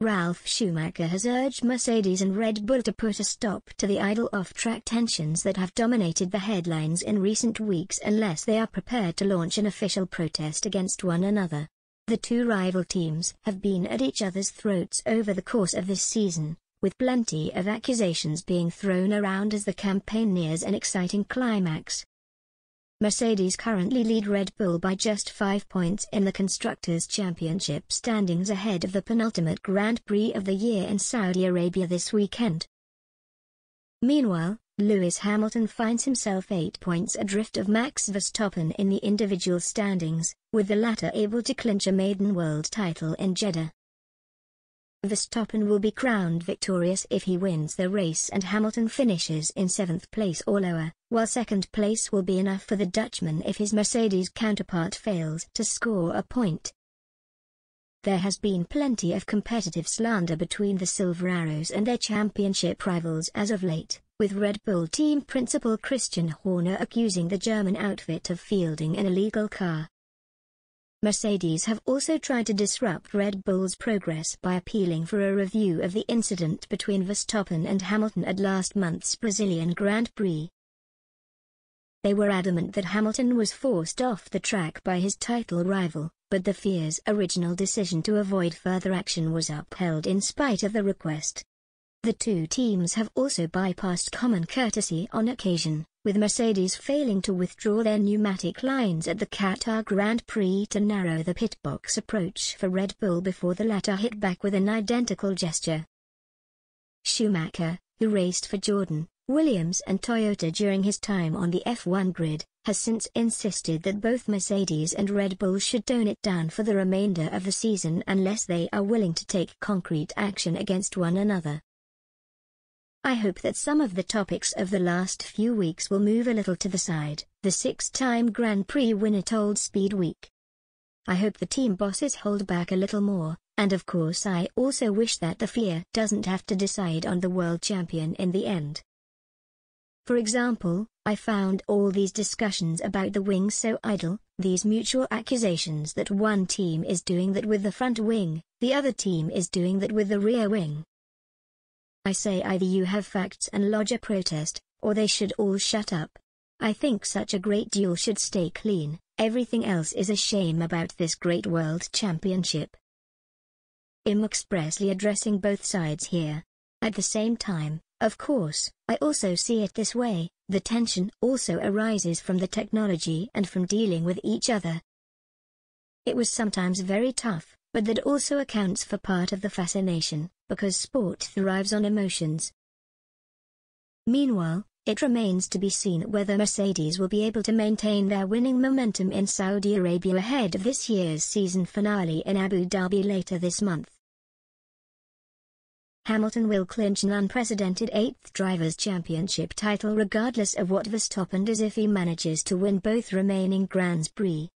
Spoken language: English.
Ralf Schumacher has urged Mercedes and Red Bull to put a stop to the idle off-track tensions that have dominated the headlines in recent weeks unless they are prepared to launch an official protest against one another. The two rival teams have been at each other's throats over the course of this season, with plenty of accusations being thrown around as the campaign nears an exciting climax. Mercedes currently lead Red Bull by just 5 points in the Constructors' Championship standings ahead of the penultimate Grand Prix of the year in Saudi Arabia this weekend. Meanwhile, Lewis Hamilton finds himself 8 points adrift of Max Verstappen in the individual standings, with the latter able to clinch a maiden world title in Jeddah. Verstappen will be crowned victorious if he wins the race and Hamilton finishes in 7th place or lower, while 2nd place will be enough for the Dutchman if his Mercedes counterpart fails to score a point. There has been plenty of competitive slander between the Silver Arrows and their championship rivals as of late, with Red Bull team principal Christian Horner accusing the German outfit of fielding an illegal car. Mercedes have also tried to disrupt Red Bull's progress by appealing for a review of the incident between Verstappen and Hamilton at last month's Brazilian Grand Prix. They were adamant that Hamilton was forced off the track by his title rival, but the FIA's original decision to avoid further action was upheld in spite of the request. The two teams have also bypassed common courtesy on occasion, with Mercedes failing to withdraw their pneumatic lines at the Qatar Grand Prix to narrow the pit box approach for Red Bull before the latter hit back with an identical gesture. Schumacher, who raced for Jordan, Williams and Toyota during his time on the F1 grid, has since insisted that both Mercedes and Red Bull should tone it down for the remainder of the season unless they are willing to take concrete action against one another. I hope that some of the topics of the last few weeks will move a little to the side, the 6-time Grand Prix winner told Speed Week. I hope the team bosses hold back a little more, and of course I also wish that the FIA doesn't have to decide on the world champion in the end. For example, I found all these discussions about the wings so idle, these mutual accusations that one team is doing that with the front wing, the other team is doing that with the rear wing. I say either you have facts and lodge a protest, or they should all shut up. I think such a great duel should stay clean, everything else is a shame about this great world championship. I'm expressly addressing both sides here. At the same time, of course, I also see it this way, the tension also arises from the technology and from dealing with each other. It was sometimes very tough, but that also accounts for part of the fascination, because sport thrives on emotions. Meanwhile, it remains to be seen whether Mercedes will be able to maintain their winning momentum in Saudi Arabia ahead of this year's season finale in Abu Dhabi later this month. Hamilton will clinch an unprecedented 8th Drivers' Championship title regardless of what Verstappen does if he manages to win both remaining Grands Prix.